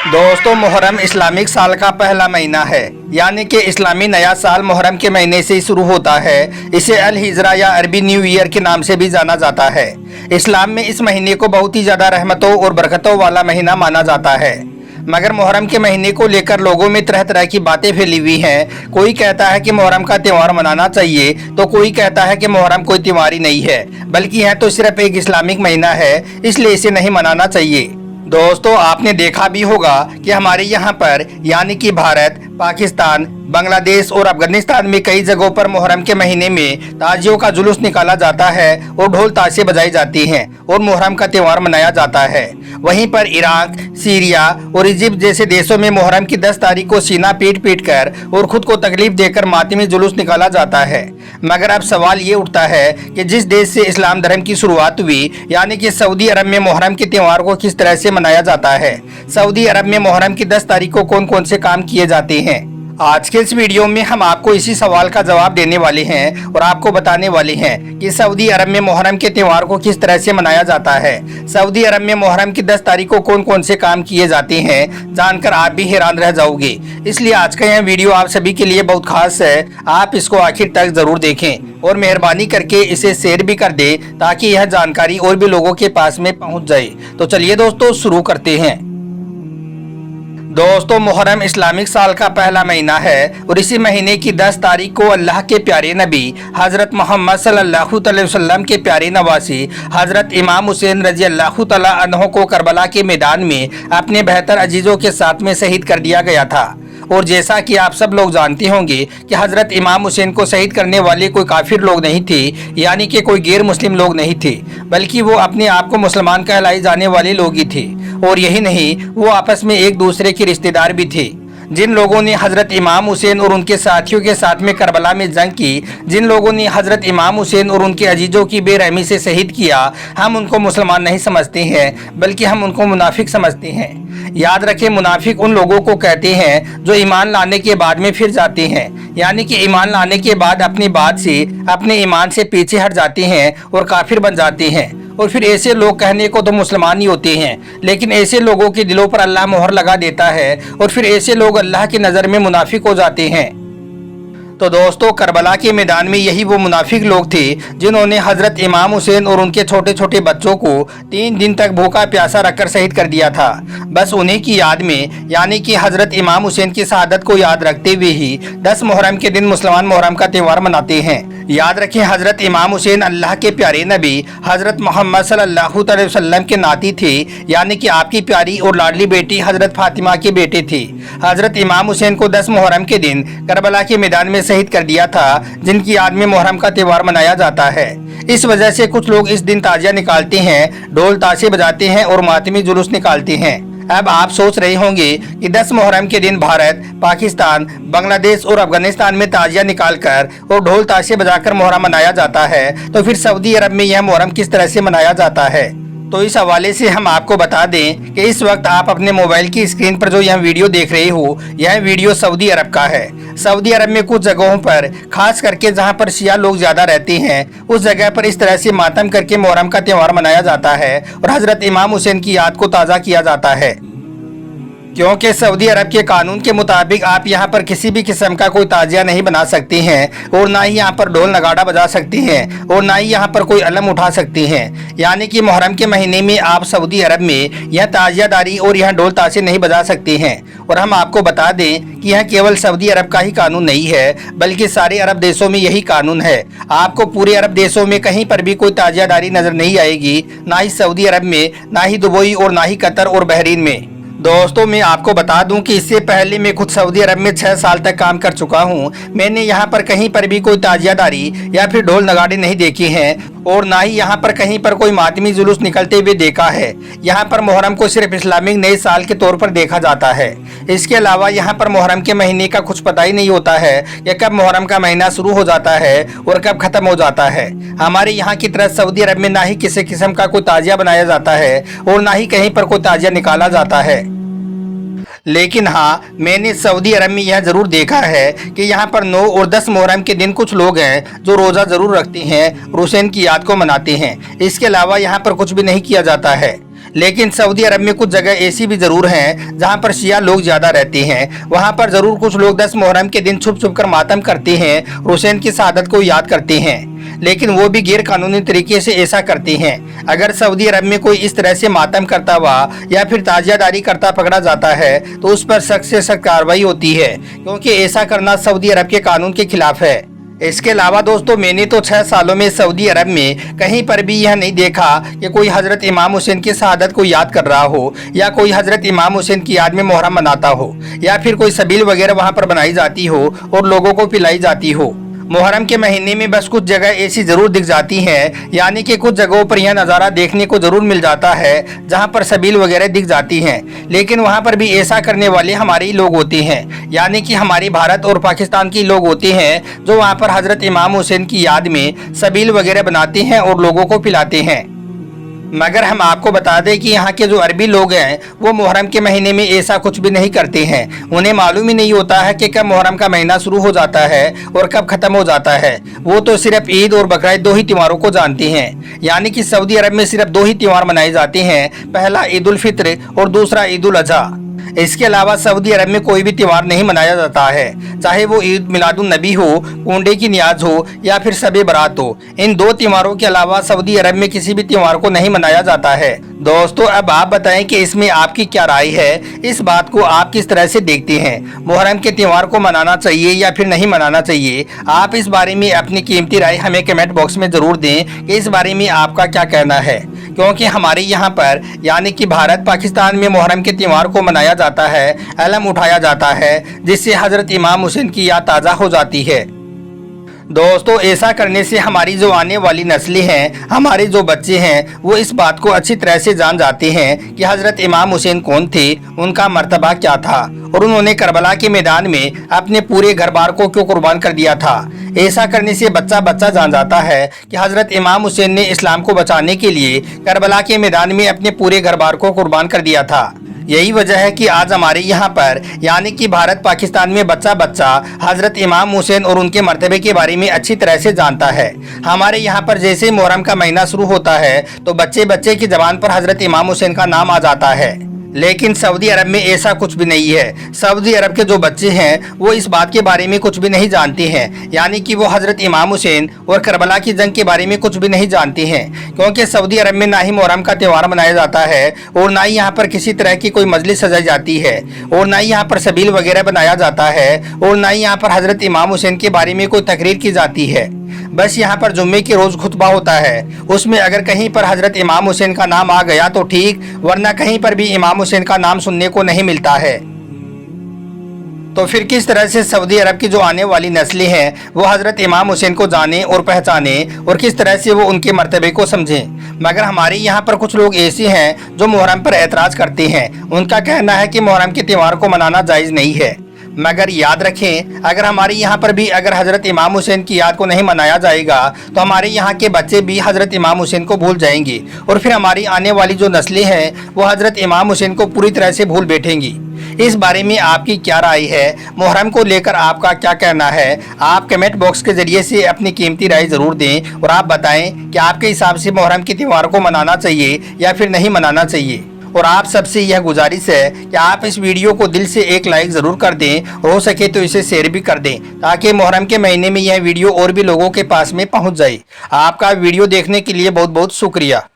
दोस्तों, मुहर्रम इस्लामिक साल का पहला महीना है, यानी कि इस्लामी नया साल मुहर्रम के महीने से ही शुरू होता है। इसे अल हिजरा या अरबी न्यू ईयर के नाम से भी जाना जाता है। इस्लाम में इस महीने को बहुत ही ज़्यादा रहमतों और बरकतों वाला महीना माना जाता है। मगर मुहर्रम के महीने को लेकर लोगों में तरह तरह की बातें फैली हुई हैं। कोई कहता है कि मुहर्रम का त्यौहार मनाना चाहिए, तो कोई कहता है कि मुहर्रम कोई त्यौहार ही नहीं है, बल्कि यह तो सिर्फ एक इस्लामिक महीना है, इसलिए इसे नहीं मनाना चाहिए। दोस्तों, आपने देखा भी होगा कि हमारे यहाँ पर यानी कि भारत, पाकिस्तान, बांग्लादेश और अफगानिस्तान में कई जगहों पर मुहर्रम के महीने में ताजियों का जुलूस निकाला जाता है और ढोल ताशे बजाई जाती हैं और मुहर्रम का त्यौहार मनाया जाता है। वहीं पर इराक, सीरिया और इजिप्ट जैसे देशों में मुहर्रम की 10 तारीख को सीना पीट पीट कर और खुद को तकलीफ देकर मातमी जुलूस निकाला जाता है। मगर अब सवाल ये उठता है कि जिस देश से इस्लाम धर्म की शुरुआत हुई, यानी कि सऊदी अरब में मुहर्रम के त्यौहार को किस तरह से मनाया जाता है। सऊदी अरब में मुहर्रम की 10 तारीख को कौन कौन से काम किए जाते हैं। आज के इस वीडियो में हम आपको इसी सवाल का जवाब देने वाले हैं और आपको बताने वाले हैं कि सऊदी अरब में मुहर्रम के त्यौहार को किस तरह से मनाया जाता है। सऊदी अरब में मुहर्रम की 10 तारीख को कौन कौन से काम किए जाते हैं, जानकर आप भी हैरान रह जाओगे। इसलिए आज का यह वीडियो आप सभी के लिए बहुत खास है। आप इसको आखिर तक जरूर देखें और मेहरबानी करके इसे शेयर भी कर दें ताकि यह जानकारी और भी लोगों के पास में पहुँच जाए। तो चलिए दोस्तों, शुरू करते हैं। दोस्तों, मुहर्रम इस्लामिक साल का पहला महीना है और इसी महीने की 10 तारीख को अल्लाह के प्यारे नबी हजरत मोहम्मद सल्लल्लाहु अलैहि वसल्लम के प्यारे नवासी हजरत इमाम हुसैन रजी अल्लाह तआला अन्हु को करबला के मैदान में अपने बेहतर अजीजों के साथ में शहीद कर दिया गया था। और जैसा कि आप सब लोग जानते होंगे कि हजरत इमाम हुसैन को शहीद करने वाले कोई काफिर लोग नहीं थे, यानी कि कोई गैर मुस्लिम लोग नहीं थे, बल्कि वो अपने आप को मुसलमान कहलाए जाने वाले लोग ही थे। और यही नहीं, वो आपस में एक दूसरे के रिश्तेदार भी थे। जिन लोगों ने हजरत इमाम हुसैन और उनके साथियों के साथ में करबला में जंग की, जिन लोगों ने हजरत इमाम हुसैन और उनके अजीजों की बेरहमी से शहीद किया, हम उनको मुसलमान नहीं समझते हैं, बल्कि हम उनको मुनाफिक समझते हैं। याद रखें, मुनाफिक उन लोगों को कहते हैं जो ईमान लाने के बाद में फिर जाते हैं, यानी कि ईमान लाने के बाद अपनी बात से, अपने ईमान से पीछे हट जाते हैं और काफिर बन जाते हैं। और फिर ऐसे लोग कहने को तो मुसलमान ही होते हैं, लेकिन ऐसे लोगों के दिलों पर अल्लाह मोहर लगा देता है और फिर ऐसे लोग अल्लाह की नज़र में मुनाफिक हो जाते हैं। तो दोस्तों, करबला के मैदान में यही वो मुनाफिक लोग थे जिन्होंने हजरत इमाम हुसैन और उनके छोटे छोटे बच्चों को 3 दिन तक भूखा प्यासा रखकर शहीद कर दिया था। बस उन्हीं की याद में, यानी कि हजरत इमाम हुसैन की शहादत को याद रखते हुए ही 10 मुहर्रम के दिन मुसलमान मुहर्रम का त्यौहार मनाते हैं। याद रखें, हजरत इमाम हुसैन अल्लाह के प्यारे नबी हजरत मोहम्मद सल्लल्लाहु अलैहि वसल्लम के नाती थे, यानी कि आपकी प्यारी और लाडली बेटी हजरत फातिमा के बेटे थे। हजरत इमाम हुसैन को 10 मुहर्रम के दिन करबला के मैदान में शहीद कर दिया था, जिनकी याद में मुहर्रम का त्यौहार मनाया जाता है। इस वजह से कुछ लोग इस दिन ताजिया निकालते हैं, ढोल ताशे बजाते हैं और मातमी जुलूस निकालते हैं। अब आप सोच रहे होंगे कि 10 मुहर्रम के दिन भारत, पाकिस्तान, बांग्लादेश और अफगानिस्तान में ताजिया निकालकर और ढोल ताशे बजाकर मुहर्रम मनाया जाता है, तो फिर सऊदी अरब में यह मुहर्रम किस तरह से मनाया जाता है। तो इस हवाले से हम आपको बता दें कि इस वक्त आप अपने मोबाइल की स्क्रीन पर जो यह वीडियो देख रहे हो, यह वीडियो सऊदी अरब का है। सऊदी अरब में कुछ जगहों पर, खास करके जहां पर शिया लोग ज्यादा रहते हैं, उस जगह पर इस तरह से मातम करके मुहर्रम का त्यौहार मनाया जाता है और हजरत इमाम हुसैन की याद को ताज़ा किया जाता है। क्योंकि सऊदी अरब के कानून के मुताबिक आप यहाँ पर किसी भी किस्म का कोई ताजिया नहीं बना सकते हैं और ना ही यहाँ पर ढोल नगाड़ा बजा सकते हैं और ना ही यहाँ पर कोई अलम उठा सकते हैं। यानी कि मुहर्रम के महीने में आप सऊदी अरब में यह ताजियादारी और यह ढोल ताशे नहीं बजा सकते हैं। और हम आपको बता दें कि यह केवल सऊदी अरब का ही कानून नहीं है, बल्कि सारे अरब देशों में यही कानून है। आपको पूरे अरब देशों में कहीं पर भी कोई ताजियादारी नजर नहीं आएगी, ना ही सऊदी अरब में, ना ही दुबई और ना ही कतर और बहरीन में। दोस्तों, मैं आपको बता दूं कि इससे पहले मैं खुद सऊदी अरब में 6 साल तक काम कर चुका हूं। मैंने यहां पर कहीं पर भी कोई ताजियादारी या फिर ढोल नगाड़े नहीं देखे हैं और ना ही यहां पर कहीं पर कोई मातमी जुलूस निकलते हुए देखा है। यहां पर मुहर्रम को सिर्फ इस्लामिक नए साल के तौर पर देखा जाता है। इसके अलावा यहां पर मुहर्रम के महीने का कुछ पता ही नहीं होता है कि कब मुहर्रम का महीना शुरू हो जाता है और कब खत्म हो जाता है। हमारे यहाँ की तरह सऊदी अरब में ना ही किसी किस्म का कोई ताजिया बनाया जाता है और ना ही कहीं पर कोई ताजिया निकाला जाता है। लेकिन हाँ, मैंने सऊदी अरब में यह जरूर देखा है कि यहाँ पर 9 और 10 मुहर्रम के दिन कुछ लोग हैं जो रोज़ा जरूर रखते हैं और हुसैन की याद को मनाते हैं। इसके अलावा यहाँ पर कुछ भी नहीं किया जाता है। लेकिन सऊदी अरब में कुछ जगह ऐसी भी जरूर हैं जहां पर शिया लोग ज्यादा रहते हैं। वहां पर जरूर कुछ लोग 10 मुहर्रम के दिन छुप छुप कर मातम करते हैं, हुसैन की शहादत को याद करते हैं, लेकिन वो भी गैर कानूनी तरीके से ऐसा करते हैं। अगर सऊदी अरब में कोई इस तरह से मातम करता हुआ या फिर ताजियादारी करता पकड़ा जाता है तो उस पर सख्त से सख्त कार्रवाई होती है, क्योंकि ऐसा करना सऊदी अरब के कानून के खिलाफ है। इसके अलावा दोस्तों, मैंने तो 6 सालों में सऊदी अरब में कहीं पर भी यह नहीं देखा कि कोई हजरत इमाम हुसैन की शहादत को याद कर रहा हो या कोई हजरत इमाम हुसैन की याद में मुहर्रम मनाता हो या फिर कोई सबील वगैरह वहां पर बनाई जाती हो और लोगों को पिलाई जाती हो। मुहर्रम के महीने में बस कुछ जगह ऐसी जरूर दिख जाती हैं, यानी कि कुछ जगहों पर यह नज़ारा देखने को जरूर मिल जाता है जहां पर सबील वगैरह दिख जाती हैं, लेकिन वहां पर भी ऐसा करने वाले हमारे ही लोग होते हैं, यानी कि हमारे भारत और पाकिस्तान के लोग होते हैं जो वहां पर हजरत इमाम हुसैन की याद में सबील वगैरह बनाते हैं और लोगों को पिलाते हैं। मगर हम आपको बता दें कि यहाँ के जो अरबी लोग हैं वो मुहर्रम के महीने में ऐसा कुछ भी नहीं करते हैं। उन्हें मालूम ही नहीं होता है कि कब मुहर्रम का महीना शुरू हो जाता है और कब खत्म हो जाता है। वो तो सिर्फ ईद और बकरीद 2 ही त्योहारों को जानते हैं, यानी कि सऊदी अरब में सिर्फ 2 ही त्योहार मनाए जाते हैं, पहला ईद उल फित्र और दूसरा ईद उल अजहा। इसके अलावा सऊदी अरब में कोई भी त्योहार नहीं मनाया जाता है, चाहे वो ईद मिलादुन नबी हो, कोंडे की नियाज हो या फिर शब बारात हो। इन 2 त्योहारों के अलावा सऊदी अरब में किसी भी त्योहार को नहीं मनाया जाता है। दोस्तों, अब आप बताएं कि इसमें आपकी क्या राय है, इस बात को आप किस तरह से देखते हैं? मुहर्रम के त्योहार को मनाना चाहिए या फिर नहीं मनाना चाहिए? आप इस बारे में अपनी कीमती राय हमें कमेंट बॉक्स में जरूर दें कि इस बारे में आपका क्या कहना है, क्योंकि हमारे यहाँ पर यानी कि भारत पाकिस्तान में मुहर्रम के त्योहार को मनाया जाता है, अलम उठाया जाता है, जिससे हजरत इमाम हुसैन की याद ताज़ा हो जाती है। दोस्तों, ऐसा करने से हमारी जो आने वाली नस्लें हैं, हमारे जो बच्चे हैं, वो इस बात को अच्छी तरह से जान जाते हैं कि हजरत इमाम हुसैन कौन थे, उनका मर्तबा क्या था और उन्होंने करबला के मैदान में अपने पूरे घर बार को क्यों कुर्बान कर दिया था। ऐसा करने से बच्चा बच्चा जान जाता है कि हजरत इमाम हुसैन ने इस्लाम को बचाने के लिए करबला के मैदान में अपने पूरे घर बार को कुर्बान कर दिया था। यही वजह है कि आज हमारे यहाँ पर यानी कि भारत पाकिस्तान में बच्चा बच्चा हजरत इमाम हुसैन और उनके मर्तबे के बारे में अच्छी तरह से जानता है। हमारे यहाँ पर जैसे ही मुहर्रम का महीना शुरू होता है तो बच्चे बच्चे की जबान पर हजरत इमाम हुसैन का नाम आ जाता है, लेकिन सऊदी अरब में ऐसा कुछ भी नहीं है। सऊदी अरब के जो बच्चे हैं वो इस बात के बारे में कुछ भी नहीं जानते हैं, यानी कि वो हजरत इमाम हुसैन और करबला की जंग के बारे में कुछ भी नहीं जानते हैं, क्योंकि सऊदी अरब में ना ही मुहर्रम का त्यौहार मनाया जाता है और ना ही यहाँ पर किसी तरह की कोई मजलिस सजाई जाती है और ना ही यहाँ पर सबील वगैरह बनाया जाता है और ना ही यहाँ पर हजरत इमाम हुसैन के बारे में कोई तकरीर की जाती है। बस यहाँ पर जुम्मे के रोज खुतबा होता है, उसमें अगर कहीं पर हजरत इमाम हुसैन का नाम आ गया तो ठीक, वरना कहीं पर भी इमाम हुसैन का नाम सुनने को नहीं मिलता है। तो फिर किस तरह से सऊदी अरब की जो आने वाली नस्लें हैं वो हजरत इमाम हुसैन को जाने और पहचाने और किस तरह से वो उनके मर्तबे को समझें? मगर हमारे यहाँ पर कुछ लोग ऐसे हैं जो मुहर्रम पर एतराज़ करते हैं। उनका कहना है कि मुहर्रम के त्यौहार को मनाना जायज़ नहीं है। मगर याद रखें, अगर हमारे यहाँ पर भी अगर हजरत इमाम हुसैन की याद को नहीं मनाया जाएगा तो हमारे यहाँ के बच्चे भी हजरत इमाम हुसैन को भूल जाएंगे और फिर हमारी आने वाली जो नस्लें हैं वो हजरत इमाम हुसैन को पूरी तरह से भूल बैठेंगी। इस बारे में आपकी क्या राय है? मुहर्रम को लेकर आपका क्या कहना है? आप कमेंट बॉक्स के जरिए से अपनी कीमती राय ज़रूर दें और आप बताएं कि आपके हिसाब से मुहर्रम के त्यौहार को मनाना चाहिए या फिर नहीं मनाना चाहिए। और आप सबसे यह गुजारिश है कि आप इस वीडियो को दिल से एक लाइक ज़रूर कर दें, हो सके तो इसे शेयर भी कर दें ताकि मुहर्रम के महीने में यह वीडियो और भी लोगों के पास में पहुंच जाए। आपका वीडियो देखने के लिए बहुत बहुत शुक्रिया।